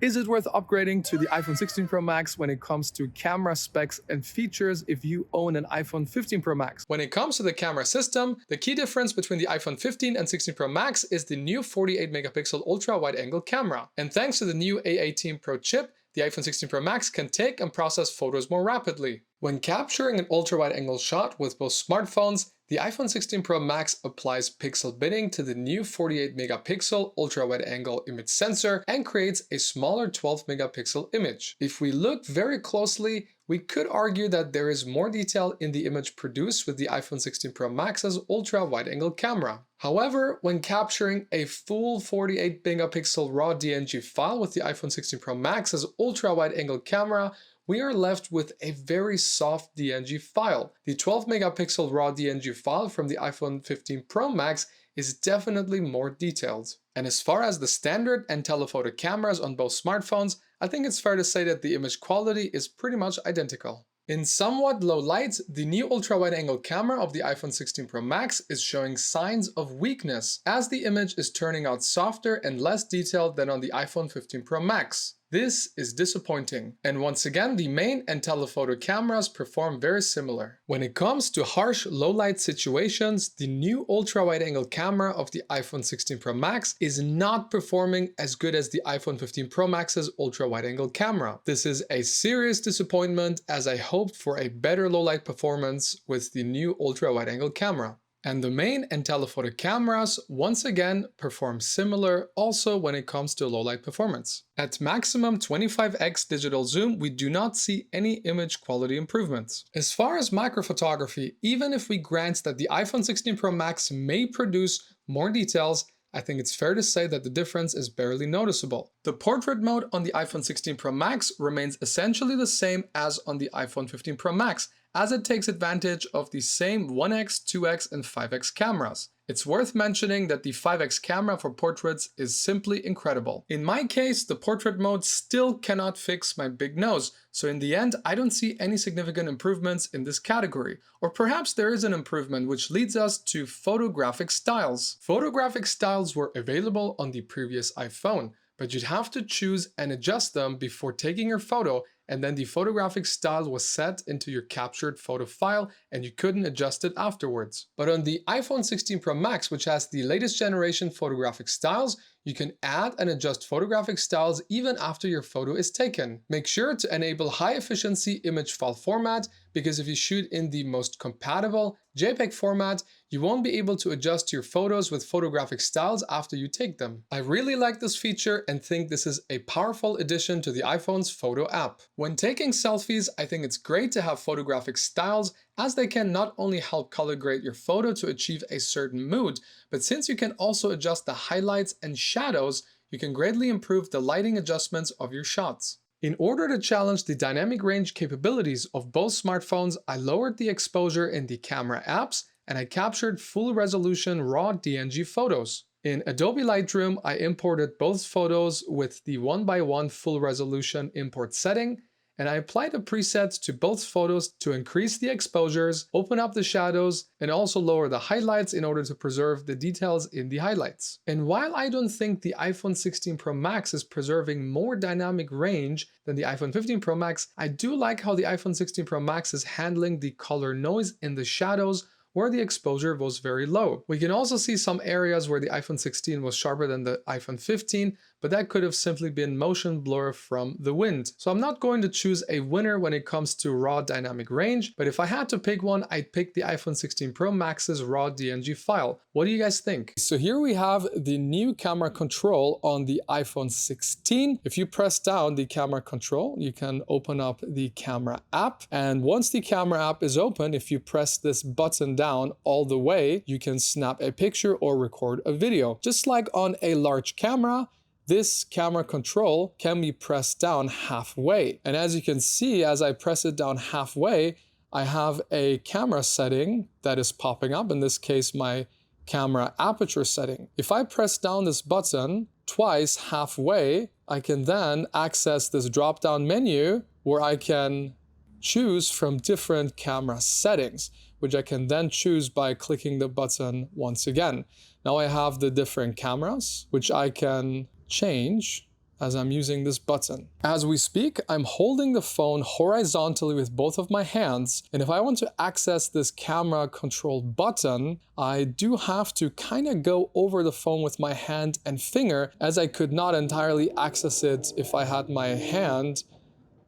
Is it worth upgrading to the iPhone 16 Pro Max when it comes to camera specs and features if you own an iPhone 15 Pro Max? When it comes to the camera system, the key difference between the iPhone 15 and 16 Pro Max is the new 48 megapixel ultra wide angle camera. And thanks to the new A18 Pro chip, the iPhone 16 Pro Max can take and process photos more rapidly. When capturing an ultra wide angle shot with both smartphones, the iPhone 16 Pro Max applies pixel binning to the new 48 megapixel ultra wide angle image sensor and creates a smaller 12 megapixel image. If we look very closely, we could argue that there is more detail in the image produced with the iPhone 16 Pro Max's ultra wide angle camera. However, when capturing a full 48 megapixel raw DNG file with the iPhone 16 Pro Max's ultra wide angle camera, we are left with a very soft DNG file. The 12 megapixel raw DNG file from the iPhone 15 Pro Max is definitely more detailed. And as far as the standard and telephoto cameras on both smartphones, I think it's fair to say that the image quality is pretty much identical. In somewhat low light, the new ultra-wide angle camera of the iPhone 16 Pro Max is showing signs of weakness, as the image is turning out softer and less detailed than on the iPhone 15 Pro Max. This is disappointing. And once again, the main and telephoto cameras perform very similar. When it comes to harsh low-light situations, the new ultra-wide angle camera of the iPhone 16 Pro Max is not performing as good as the iPhone 15 Pro Max's ultra-wide angle camera. This is a serious disappointment, as I hoped for a better low-light performance with the new ultra-wide angle camera. And the main and telephoto cameras once again perform similar also when it comes to low-light performance. At maximum 25x digital zoom, we do not see any image quality improvements. As far as microphotography, even if we grant that the iPhone 16 Pro Max may produce more details, I think it's fair to say that the difference is barely noticeable. The portrait mode on the iPhone 16 Pro Max remains essentially the same as on the iPhone 15 Pro Max, as it takes advantage of the same 1x, 2x, and 5x cameras. It's worth mentioning that the 5x camera for portraits is simply incredible. In my case, the portrait mode still cannot fix my big nose, so in the end, I don't see any significant improvements in this category. Or perhaps there is an improvement, which leads us to Photographic Styles. Photographic Styles were available on the previous iPhone, but you'd have to choose and adjust them before taking your photo, and then the photographic style was set into your captured photo file and you couldn't adjust it afterwards. But on the iPhone 16 Pro Max, which has the latest generation photographic styles, you can add and adjust photographic styles even after your photo is taken. Make sure to enable high efficiency image file format, because if you shoot in the most compatible JPEG format, you won't be able to adjust your photos with photographic styles after you take them. I really like this feature and think this is a powerful addition to the iPhone's photo app. When taking selfies, I think it's great to have photographic styles, as they can not only help color grade your photo to achieve a certain mood, but since you can also adjust the highlights and shadows, you can greatly improve the lighting adjustments of your shots. In order to challenge the dynamic range capabilities of both smartphones, I lowered the exposure in the camera apps and I captured full resolution raw DNG photos. In Adobe Lightroom, I imported both photos with the 1:1 full resolution import setting, and I applied a preset to both photos to increase the exposures, open up the shadows, and also lower the highlights in order to preserve the details in the highlights. And while I don't think the iPhone 16 Pro Max is preserving more dynamic range than the iPhone 15 Pro Max, I do like how the iPhone 16 Pro Max is handling the color noise in the shadows where the exposure was very low. We can also see some areas where the iPhone 16 was sharper than the iPhone 15, but that could have simply been motion blur from the wind. So I'm not going to choose a winner when it comes to raw dynamic range, but if I had to pick one, I'd pick the iPhone 16 Pro Max's raw DNG file. What do you guys think? So here we have the new camera control on the iPhone 16. If you press down the camera control, you can open up the camera app. And once the camera app is open, if you press this button down all the way, you can snap a picture or record a video. Just like on a large camera, this camera control can be pressed down halfway. And as you can see, as I press it down halfway, I have a camera setting that is popping up, in this case, my camera aperture setting. If I press down this button twice halfway, I can then access this drop-down menu where I can choose from different camera settings, which I can then choose by clicking the button once again. Now I have the different cameras, which I can change as I'm using this button. As we speak, I'm holding the phone horizontally with both of my hands, and if I want to access this camera control button, I do have to kind of go over the phone with my hand and finger, as I could not entirely access it if I had my hand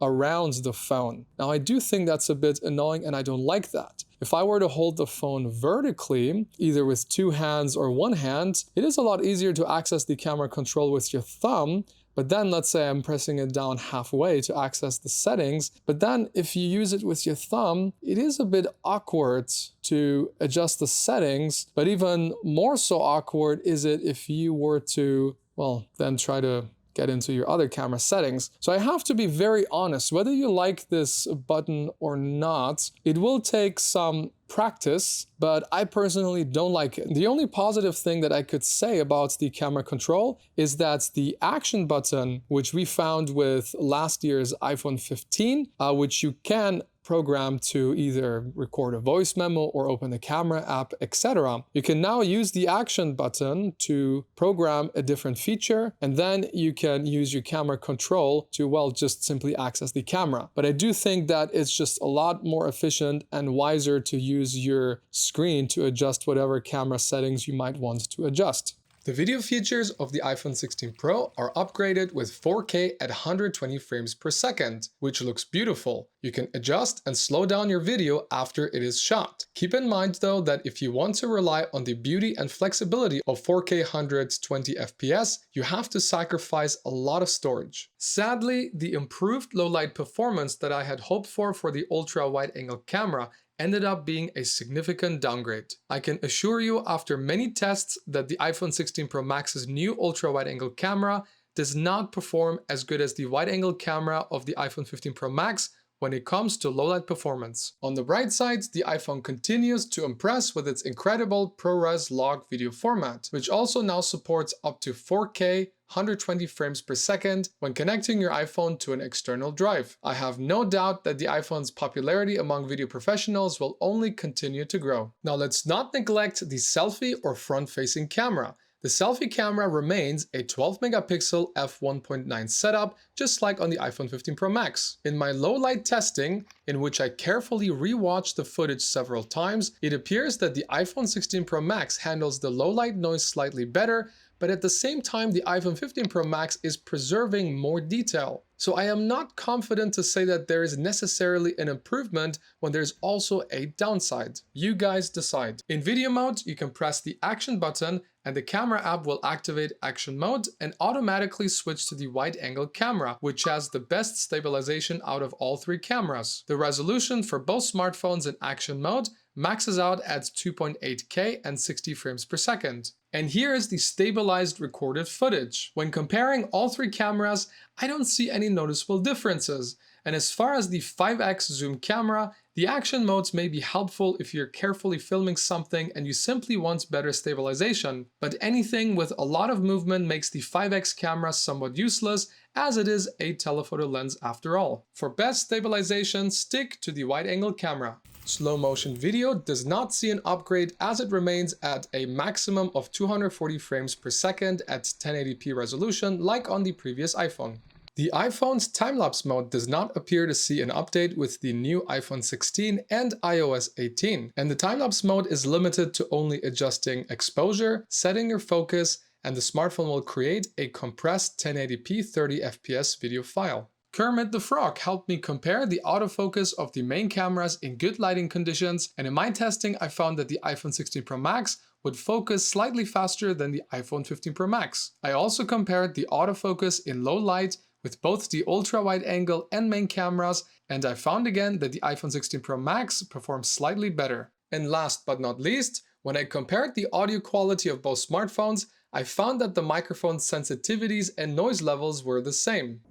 around the phone. Now, I do think that's a bit annoying and I don't like that. If I were to hold the phone vertically, either with two hands or one hand, it is a lot easier to access the camera control with your thumb. But then let's say I'm pressing it down halfway to access the settings. But then if you use it with your thumb, it is a bit awkward to adjust the settings. But even more so awkward is it if you were to, well, then try to get into your other camera settings. So I have to be very honest, whether you like this button or not, it will take some practice, but I personally don't like it. The only positive thing that I could say about the camera control is that the action button, which we found with last year's iPhone 15, which you can program to either record a voice memo or open the camera app, etc. You can now use the action button to program a different feature, and then you can use your camera control to, well, just simply access the camera. But I do think that it's just a lot more efficient and wiser to use your screen to adjust whatever camera settings you might want to adjust. The video features of the iPhone 16 Pro are upgraded with 4K at 120 frames per second, which looks beautiful. You can adjust and slow down your video after it is shot. Keep in mind though that if you want to rely on the beauty and flexibility of 4K 120 FPS, you have to sacrifice a lot of storage. Sadly, the improved low-light performance that I had hoped for the ultra-wide-angle camera ended up being a significant downgrade. I can assure you after many tests that the iPhone 16 Pro Max's new ultra-wide-angle camera does not perform as good as the wide-angle camera of the iPhone 15 Pro Max when it comes to low-light performance. On the bright side, the iPhone continues to impress with its incredible ProRes log video format, which also now supports up to 4K 120 frames per second when connecting your iPhone to an external drive. I have no doubt that the iPhone's popularity among video professionals will only continue to grow. Now let's not neglect the selfie or front-facing camera. The selfie camera remains a 12 megapixel f1.9 setup, just like on the iPhone 15 Pro Max. In my low light testing, in which I carefully rewatched the footage several times, it appears that the iPhone 16 Pro Max handles the low light noise slightly better, but at the same time the iPhone 15 Pro Max is preserving more detail. So I am not confident to say that there is necessarily an improvement when there's also a downside. You guys decide. In video mode, you can press the action button and the camera app will activate action mode and automatically switch to the wide angle camera, which has the best stabilization out of all three cameras. The resolution for both smartphones in action mode maxes out at 2.8K and 60 frames per second. And here is the stabilized recorded footage. When comparing all three cameras, I don't see any noticeable differences. And as far as the 5x zoom camera, the action modes may be helpful if you're carefully filming something and you simply want better stabilization. But anything with a lot of movement makes the 5x camera somewhat useless, as it is a telephoto lens after all. For best stabilization, stick to the wide-angle camera. Slow motion video does not see an upgrade as it remains at a maximum of 240 frames per second at 1080p resolution like on the previous iPhone. The iPhone's time-lapse mode does not appear to see an update with the new iPhone 16 and iOS 18, and the time-lapse mode is limited to only adjusting exposure, setting your focus, and the smartphone will create a compressed 1080p 30 FPS video file. Kermit the Frog helped me compare the autofocus of the main cameras in good lighting conditions, and in my testing I found that the iPhone 16 Pro Max would focus slightly faster than the iPhone 15 Pro Max. I also compared the autofocus in low light with both the ultra-wide angle and main cameras, and I found again that the iPhone 16 Pro Max performs slightly better. And last but not least, when I compared the audio quality of both smartphones, I found that the microphone sensitivities and noise levels were the same.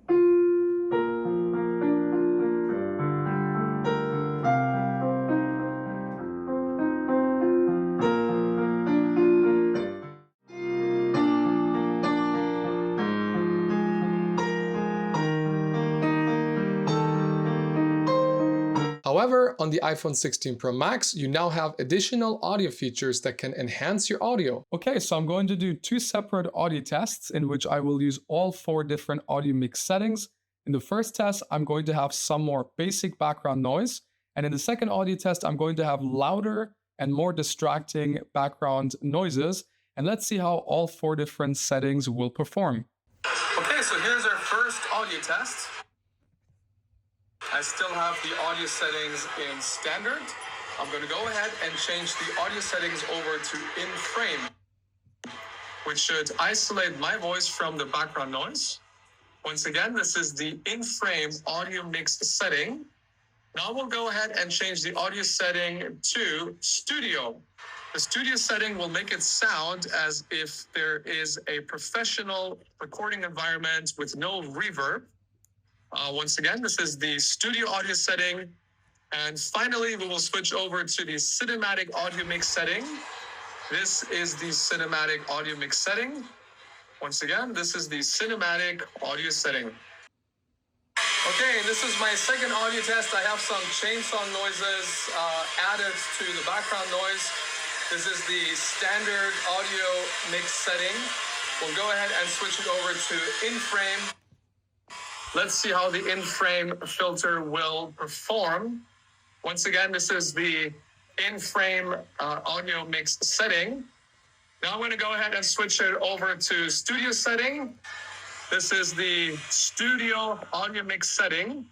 However, on the iPhone 16 Pro Max, you now have additional audio features that can enhance your audio. Okay, so I'm going to do 2 separate audio tests in which I will use all 4 different audio mix settings. In the first test, I'm going to have some more basic background noise. And in the second audio test, I'm going to have louder and more distracting background noises. And let's see how all 4 different settings will perform. Okay, so here's our first audio test. I still have the audio settings in standard. I'm going to go ahead and change the audio settings over to in frame, which should isolate my voice from the background noise. Once again, this is the in frame audio mix setting. Now we'll go ahead and change the audio setting to studio. The studio setting will make it sound as if there is a professional recording environment with no reverb. Once again, this is the studio audio setting. And finally, we will switch over to the cinematic audio mix setting. This is the cinematic audio mix setting. Once again, this is the cinematic audio setting. Okay, this is my second audio test. I have some chainsaw noises added to the background noise. This is the standard audio mix setting. We'll go ahead and switch it over to in frame. Let's see how the in-frame filter will perform. Once again, this is the in-frame audio mix setting. Now I'm going to go ahead and switch it over to studio setting. This is the studio audio mix setting.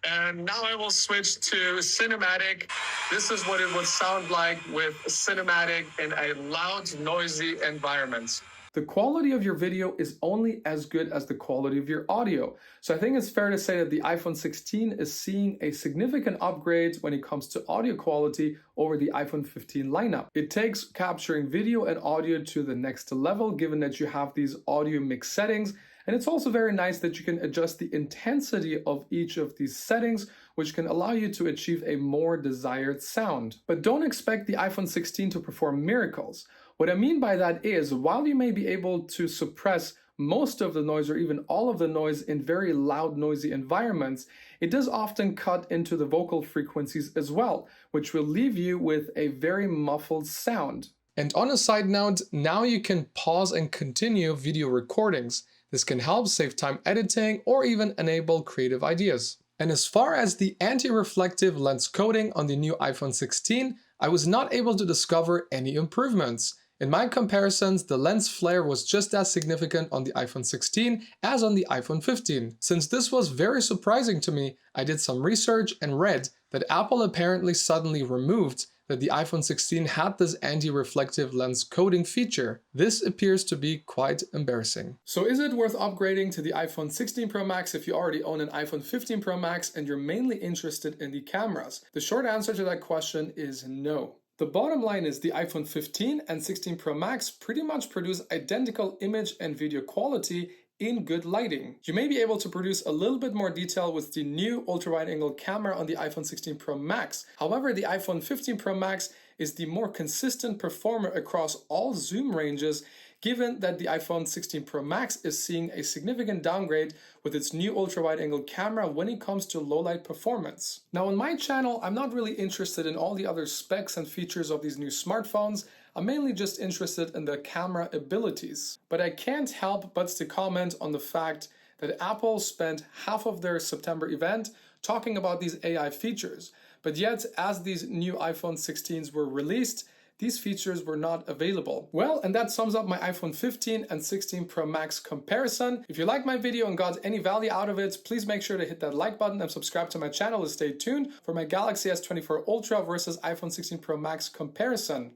And now I will switch to cinematic. This is what it would sound like with cinematic in a loud, noisy environment. The quality of your video is only as good as the quality of your audio. So I think it's fair to say that the iPhone 16 is seeing a significant upgrade when it comes to audio quality over the iPhone 15 lineup. It takes capturing video and audio to the next level, given that you have these audio mix settings. And it's also very nice that you can adjust the intensity of each of these settings, which can allow you to achieve a more desired sound. But don't expect the iPhone 16 to perform miracles. What I mean by that is, while you may be able to suppress most of the noise or even all of the noise in very loud, noisy environments, it does often cut into the vocal frequencies as well, which will leave you with a very muffled sound. And on a side note, now you can pause and continue video recordings. This can help save time editing or even enable creative ideas. And as far as the anti-reflective lens coating on the new iPhone 16, I was not able to discover any improvements. In my comparisons, the lens flare was just as significant on the iPhone 16 as on the iPhone 15. Since this was very surprising to me, I did some research and read that Apple apparently suddenly removed that the iPhone 16 had this anti-reflective lens coating feature. This appears to be quite embarrassing. So is it worth upgrading to the iPhone 16 Pro Max if you already own an iPhone 15 Pro Max and you're mainly interested in the cameras? The short answer to that question is no. The bottom line is the iPhone 15 and 16 Pro Max pretty much produce identical image and video quality in good lighting. You may be able to produce a little bit more detail with the new ultra-wide-angle camera on the iPhone 16 Pro Max. However, the iPhone 15 Pro Max is the more consistent performer across all zoom ranges, given that the iPhone 16 Pro Max is seeing a significant downgrade with its new ultra-wide-angle camera when it comes to low-light performance. Now on my channel, I'm not really interested in all the other specs and features of these new smartphones. I'm mainly just interested in the camera abilities. But I can't help but to comment on the fact that Apple spent half of their September event talking about these AI features. But yet, as these new iPhone 16s were released, these features were not available. Well, and that sums up my iPhone 15 and 16 Pro Max comparison. If you liked my video and got any value out of it, please make sure to hit that like button and subscribe to my channel to stay tuned for my Galaxy S24 Ultra versus iPhone 16 Pro Max comparison.